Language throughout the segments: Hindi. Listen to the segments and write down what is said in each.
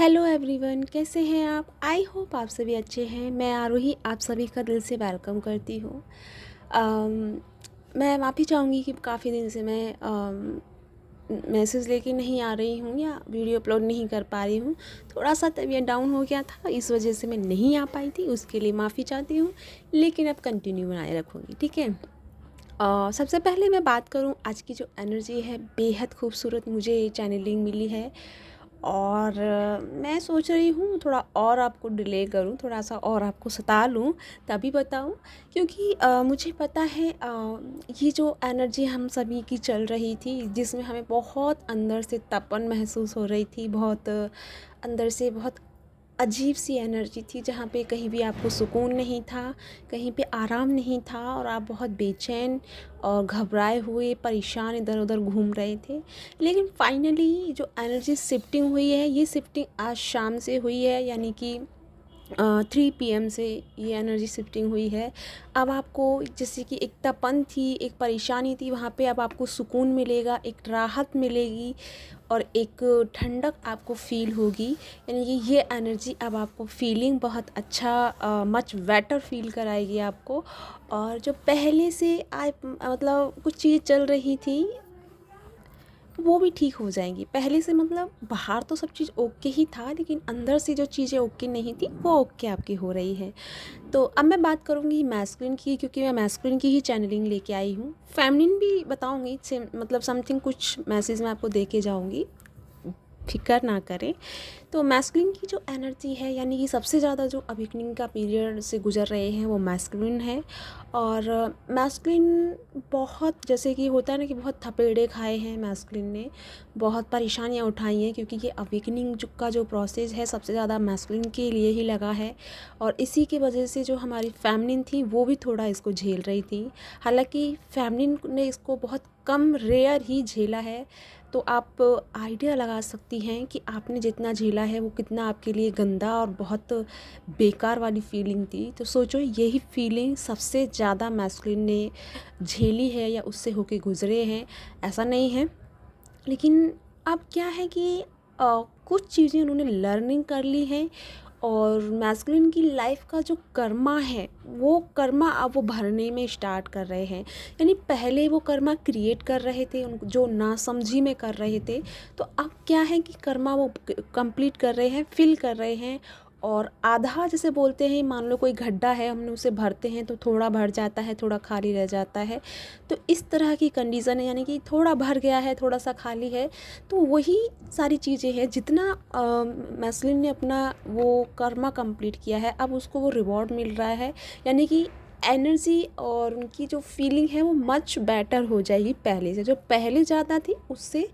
हेलो एवरीवन, कैसे हैं आप? आई होप आप सभी अच्छे हैं। मैं आरोही आप सभी का दिल से वेलकम करती हूँ। अम, मैं माफ़ी चाहूँगी कि काफ़ी दिन से मैं मैसेज लेके नहीं आ रही हूँ या वीडियो अपलोड नहीं कर पा रही हूँ। थोड़ा सा तबीयत डाउन हो गया था, इस वजह से मैं नहीं आ पाई थी। उसके लिए माफ़ी चाहती हूँ, लेकिन अब कंटिन्यू बनाए रखूँगी, ठीक है। सबसे पहले मैं बात करूँ, आज की जो एनर्जी है बेहद खूबसूरत मुझे चैनलिंग मिली है। और मैं सोच रही हूँ थोड़ा और आपको डिले करूँ, थोड़ा सा और आपको सता लूँ तभी बताऊँ, क्योंकि मुझे पता है ये जो एनर्जी हम सभी की चल रही थी, जिसमें हमें बहुत अंदर से तपन महसूस हो रही थी, बहुत अंदर से बहुत अजीब सी एनर्जी थी, जहाँ पे कहीं भी आपको सुकून नहीं था, कहीं पे आराम नहीं था और आप बहुत बेचैन और घबराए हुए परेशान इधर उधर घूम रहे थे। लेकिन फाइनली जो एनर्जी शिफ्टिंग हुई है, ये शिफ्टिंग आज शाम से हुई है, यानी कि 3 PM से ये एनर्जी शिफ्टिंग हुई है। अब आपको जैसे कि एक तपन थी, एक परेशानी थी, वहाँ पे अब आपको सुकून मिलेगा, एक राहत मिलेगी और एक ठंडक आपको फ़ील होगी। यानी कि ये एनर्जी अब आपको फ़ीलिंग बहुत अच्छा मच बेटर फ़ील कराएगी आपको। और जो पहले से आप मतलब कुछ चीज़ चल रही थी, वो भी ठीक हो जाएंगी। पहले से मतलब बाहर तो सब चीज़ ओके ही था, लेकिन अंदर से जो चीज़ें ओके नहीं थी वो ओके आपकी हो रही है। तो अब मैं बात करूँगी मैस्कुलिन की, क्योंकि मैं मैस्कुलिन की ही चैनलिंग लेके आई हूँ। फेमिनिन भी बताऊँगी, मतलब समथिंग कुछ मैसेज मैं आपको दे के जाऊँगी, फिक्र ना करें। तो मैस्कुलिन की जो एनर्जी है, यानी कि सबसे ज़्यादा जो अवेकनिंग का पीरियड से गुजर रहे हैं वो मैस्कुलिन है। और मैस्कुलिन बहुत, जैसे कि होता है ना कि बहुत थपेड़े खाए हैं मैस्कुलिन ने, बहुत परेशानियाँ उठाई हैं, क्योंकि ये अवेकनिंग का जो प्रोसेस है सबसे ज़्यादा मैस्कुलिन के लिए ही लगा है। और इसी की वजह से जो हमारी फेमिनिन थी वो भी थोड़ा इसको झेल रही थी। हालांकि फेमिनिन ने इसको बहुत कम रेयर ही झेला है। तो आप आइडिया लगा सकती हैं कि आपने जितना झेला है वो कितना आपके लिए गंदा और बहुत बेकार वाली फीलिंग थी। तो सोचो, यही फीलिंग सबसे ज़्यादा मैस्कुलिन ने झेली है या उससे होके गुजरे हैं, ऐसा नहीं है। लेकिन अब क्या है कि कुछ चीज़ें उन्होंने लर्निंग कर ली हैं, और मैस्कुलिन की लाइफ का जो कर्मा है वो कर्मा अब वो भरने में स्टार्ट कर रहे हैं। यानी पहले वो कर्मा क्रिएट कर रहे थे, उनको जो नासमझी में कर रहे थे, तो अब क्या है कि कर्मा वो कंप्लीट कर रहे हैं, फिल कर रहे हैं। और आधा जैसे बोलते हैं, मान लो कोई गड्ढा है, हमने उसे भरते हैं तो थोड़ा भर जाता है, थोड़ा खाली रह जाता है। तो इस तरह की कंडीशन है, यानी कि थोड़ा भर गया है, थोड़ा सा खाली है। तो वही सारी चीज़ें हैं, जितना मैस्कुलिन ने अपना वो कर्मा कंप्लीट किया है, अब उसको वो रिवॉर्ड मिल रहा है। यानी कि एनर्जी और उनकी जो फीलिंग है वो मच बेटर हो जाएगी पहले से। जो पहले ज़्यादा थी उससे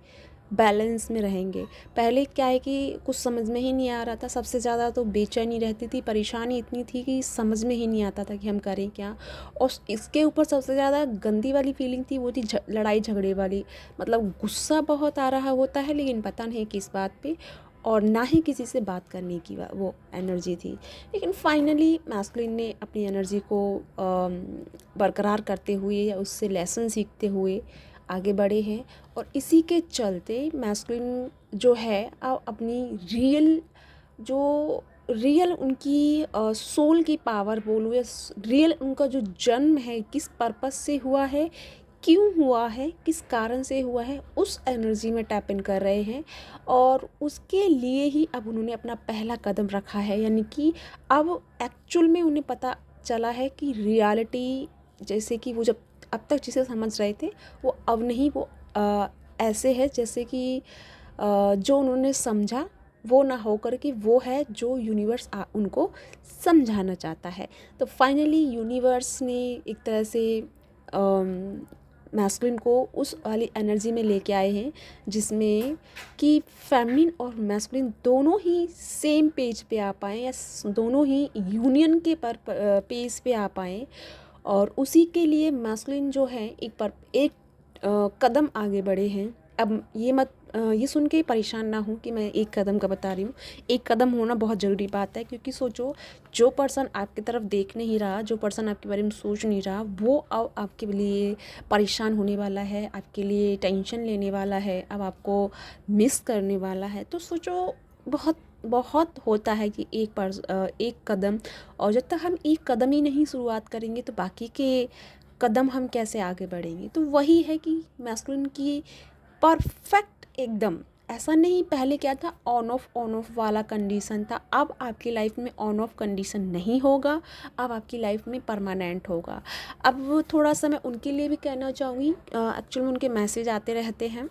बैलेंस में रहेंगे। पहले क्या है कि कुछ समझ में ही नहीं आ रहा था, सबसे ज़्यादा तो बेचैनी रहती थी, परेशानी इतनी थी कि समझ में ही नहीं आता था कि हम करें क्या। और इसके ऊपर सबसे ज़्यादा गंदी वाली फीलिंग थी, वो थी लड़ाई झगड़े वाली। मतलब गुस्सा बहुत आ रहा होता है, लेकिन पता नहीं किस बात पे, और ना ही किसी से बात करने की वो एनर्जी थी। लेकिन फाइनली मैस्कुलिन ने अपनी एनर्जी को बरकरार करते हुए या उससे लेसन सीखते हुए आगे बढ़े हैं। और इसी के चलते मैस्कुलिन जो है अपनी रियल उनकी सोल की पावर बोलूँ या रियल उनका जो जन्म है किस पर्पस से हुआ है, क्यों हुआ है, किस कारण से हुआ है, उस एनर्जी में टैप इन कर रहे हैं। और उसके लिए ही अब उन्होंने अपना पहला कदम रखा है। यानी कि अब एक्चुअल में उन्हें पता चला है कि रियलिटी, जैसे कि वो जब अब तक जिसे समझ रहे थे वो अब नहीं, वो ऐसे है जैसे कि जो उन्होंने समझा वो ना हो कर के वो है जो यूनिवर्स उनको समझाना चाहता है। तो फाइनली यूनिवर्स ने एक तरह से मैस्कुलिन को उस वाली एनर्जी में लेके आए हैं, जिसमें कि फेमिनिन और मैस्कुलिन दोनों ही सेम पेज पे आ पाएँ, या दोनों ही यूनियन के पेज पे आ पाएँ। और उसी के लिए मैस्कुलिन जो है एक कदम आगे बढ़े हैं। अब ये सुन के परेशान ना हो कि मैं एक कदम का बता रही हूँ। एक कदम होना बहुत ज़रूरी बात है, क्योंकि सोचो, जो पर्सन आपकी तरफ देख नहीं रहा, जो पर्सन आपके बारे में सोच नहीं रहा, वो अब आपके लिए परेशान होने वाला है, आपके लिए टेंशन लेने वाला है, अब आपको मिस करने वाला है। तो सोचो, बहुत बहुत होता है कि एक कदम, और जब तक हम एक कदम ही नहीं शुरुआत करेंगे तो बाकी के कदम हम कैसे आगे बढ़ेंगे। तो वही है कि मैस्कुलिन की परफेक्ट एकदम, ऐसा नहीं पहले क्या था, ऑन ऑफ वाला कंडीशन था, अब आपकी लाइफ में ऑन ऑफ कंडीशन नहीं होगा, अब आपकी लाइफ में परमानेंट होगा। अब वो थोड़ा सा मैं उनके लिए भी कहना चाहूँगी, एक्चुअल में उनके मैसेज आते रहते हैं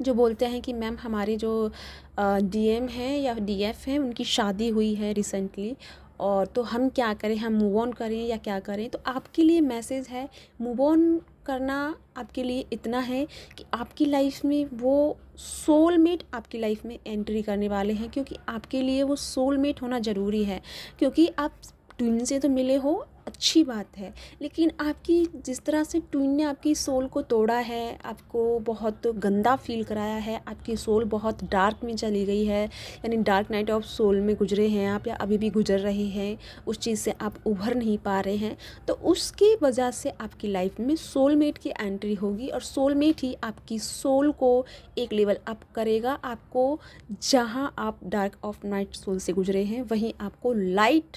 जो बोलते हैं कि मैम हमारे जो डीएम हैं या डीएफ हैं उनकी शादी हुई है रिसेंटली, और तो हम क्या करें, हम मूव ऑन करें या क्या करें। तो आपके लिए मैसेज है, मूव ऑन करना आपके लिए इतना है कि आपकी लाइफ में वो सोलमेट आपकी लाइफ में एंट्री करने वाले हैं, क्योंकि आपके लिए वो सोलमेट होना ज़रूरी है। क्योंकि आप ट्विन से तो मिले हो, अच्छी बात है, लेकिन आपकी जिस तरह से ट्विन ने आपकी सोल को तोड़ा है, आपको बहुत गंदा फील कराया है, आपकी सोल बहुत डार्क में चली गई है, यानी डार्क नाइट ऑफ सोल में गुजरे हैं आप, या अभी भी गुजर रहे हैं, उस चीज़ से आप उभर नहीं पा रहे हैं, तो उसकी वजह से आपकी लाइफ में सोलमेट की एंट्री होगी, और सोलमेट ही आपकी सोल को एक लेवल अप करेगा। आपको जहाँ आप डार्क ऑफ नाइट सोल से गुजरे हैं वहीं आपको लाइट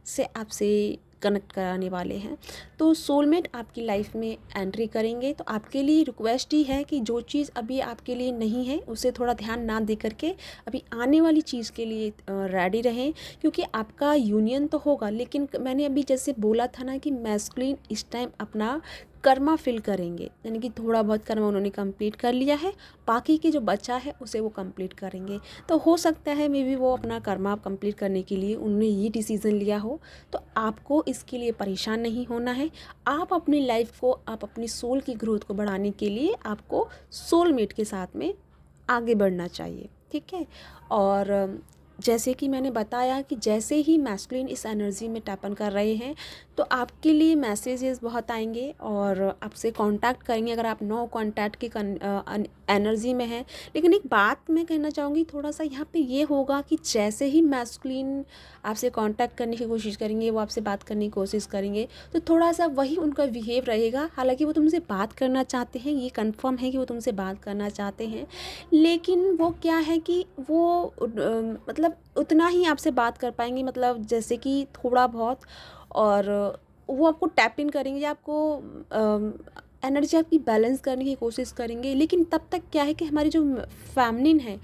से आपसे कनेक्ट कराने वाले हैं। तो सोलमेट आपकी लाइफ में एंट्री करेंगे, तो आपके लिए रिक्वेस्ट ही है कि जो चीज़ अभी आपके लिए नहीं है उसे थोड़ा ध्यान ना दे करके अभी आने वाली चीज़ के लिए रेडी रहें, क्योंकि आपका यूनियन तो होगा, लेकिन मैंने अभी जैसे बोला था ना कि मैस्कुलिन इस टाइम अपना कर्मा फिल करेंगे, यानी कि थोड़ा बहुत कर्मा उन्होंने कंप्लीट कर लिया है, बाकी के जो बचा है उसे वो कंप्लीट करेंगे। तो हो सकता है मे बी वो अपना कर्मा कंप्लीट करने के लिए उन्होंने ये डिसीज़न लिया हो, तो आपको इसके लिए परेशान नहीं होना है। आप अपनी लाइफ को, आप अपनी सोल की ग्रोथ को बढ़ाने के लिए आपको सोलमेट के साथ में आगे बढ़ना चाहिए, ठीक है। और जैसे कि मैंने बताया कि जैसे ही मैस्कुलिन इस एनर्जी में टैप इन कर रहे हैं तो आपके लिए मैसेजेस बहुत आएंगे और आपसे कांटेक्ट करेंगे अगर आप नो कांटेक्ट की एनर्जी में हैं। लेकिन एक बात मैं कहना चाहूँगी, थोड़ा सा यहाँ पे ये होगा कि जैसे ही मैस्कुलिन आपसे कांटेक्ट करने की कोशिश करेंगे, वो आपसे बात करने की कोशिश करेंगे, तो थोड़ा सा वही उनका बिहेव रहेगा। हालांकि वो तुमसे बात करना चाहते हैं, ये कंफर्म है कि वो तुमसे बात करना चाहते हैं, लेकिन वो क्या है कि वो मतलब उतना ही आपसे बात कर पाएंगे, मतलब जैसे कि थोड़ा बहुत, और वो आपको टैप इन करेंगे या आपको एनर्जी आपकी बैलेंस करने की कोशिश करेंगे। लेकिन तब तक क्या है कि हमारी जो फेमिनिन है,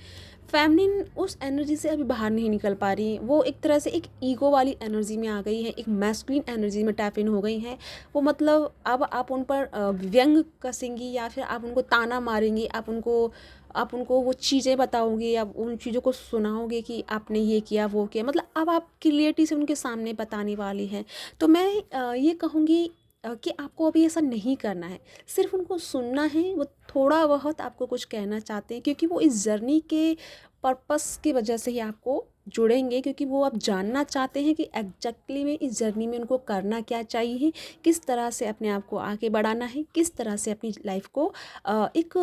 फेमिनिन उस एनर्जी से अभी बाहर नहीं निकल पा रही, वो एक तरह से एक ईगो वाली एनर्जी में आ गई है, एक मैस्कुलिन एनर्जी में टैप इन हो गई हैं। वो मतलब अब आप उन पर व्यंग कसेंगी या फिर आप उनको ताना मारेंगी, आप उनको वो चीज़ें बताओगे या उन चीज़ों को सुनाओगे कि आपने ये किया वो किया, मतलब अब आप क्लियरिटी से उनके सामने बताने वाली हैं। तो मैं ये कहूँगी कि आपको अभी ऐसा नहीं करना है, सिर्फ उनको सुनना है। वो थोड़ा बहुत आपको कुछ कहना चाहते हैं, क्योंकि वो इस जर्नी के पर्पस की वजह से ही आपको जुड़ेंगे, क्योंकि वो अब जानना चाहते हैं कि एग्जैक्टली में इस जर्नी में उनको करना क्या चाहिए, किस तरह से अपने आप को आगे बढ़ाना है, किस तरह से अपनी लाइफ को एक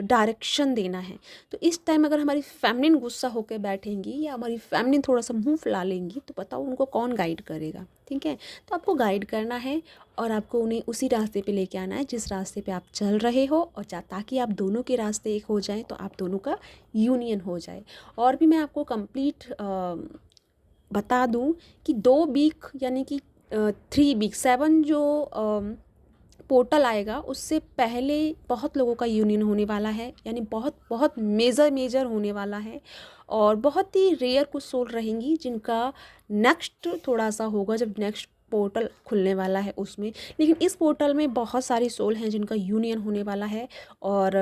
डायरेक्शन देना है। तो इस टाइम अगर हमारी फेमिनिन गुस्सा होकर बैठेंगी या हमारी फेमिनिन थोड़ा सा मुंह फुला लेंगी, तो बताओ उनको कौन गाइड करेगा, ठीक है। तो आपको गाइड करना है और आपको उन्हें उसी रास्ते पे लेके आना है जिस रास्ते पे आप चल रहे हो, और ताकि आप दोनों के रास्ते एक हो जाएं, तो आप दोनों का यूनियन हो जाए। और भी मैं आपको कंप्लीट बता दूं कि 2 वीक यानी कि 3 वीक 7 जो पोर्टल आएगा उससे पहले बहुत लोगों का यूनियन होने वाला है, यानी बहुत बहुत मेजर होने वाला है। और बहुत ही रेयर कुछ सोल रहेंगी जिनका नेक्स्ट थोड़ा सा होगा जब नेक्स्ट पोर्टल खुलने वाला है उसमें। लेकिन इस पोर्टल में बहुत सारी सोल हैं जिनका यूनियन होने वाला है, और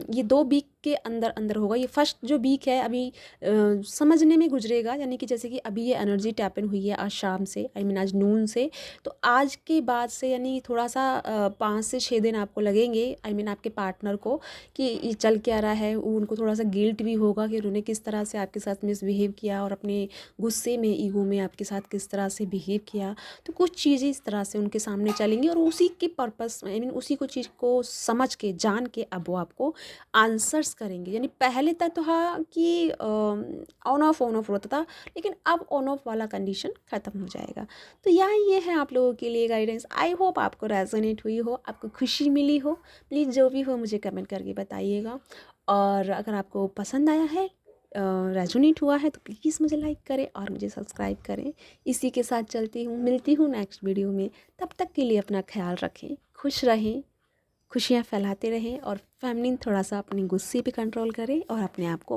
ये 2 वीक के अंदर अंदर होगा। ये फर्स्ट जो वीक है अभी समझने में गुजरेगा, यानी कि जैसे कि अभी ये एनर्जी टैप इन हुई है आज शाम से, आई मीन आज नून से, तो आज के बाद से यानी थोड़ा सा 5 से 6 दिन आपको लगेंगे, आई मीन आपके पार्टनर को, कि ये चल क्या रहा है। उनको थोड़ा सा गिल्ट भी होगा कि उन्होंने किस तरह से आपके साथ मिसबिहेव किया और अपने गुस्से में, ईगो में आपके साथ किस तरह से बिहेव किया। तो कुछ चीज़ें इस तरह से उनके सामने चलेंगी, और उसी के पर्पस आई मीन उसी को चीज़ को समझ के जान के अब वो आपको आंसर्स करेंगे। यानी पहले तक तो हाँ कि ऑन ऑफ होता था, लेकिन अब ऑन ऑफ वाला कंडीशन ख़त्म हो जाएगा। तो ये है आप लोगों के लिए गाइडेंस। आई होप आपको रेजोनेट हुई हो, आपको खुशी मिली हो। प्लीज़ जो भी हो मुझे कमेंट करके बताइएगा, और अगर आपको पसंद आया है रेजोनेट हुआ है तो प्लीज़ मुझे लाइक करें और मुझे सब्सक्राइब करें। इसी के साथ चलती हूँ, मिलती हूँ नेक्स्ट वीडियो में। तब तक के लिए अपना ख्याल रखें, खुश रहें, खुशियाँ फैलाते रहें और फेमिनिन थोड़ा सा अपने गुस्से पे कंट्रोल करें और अपने आप को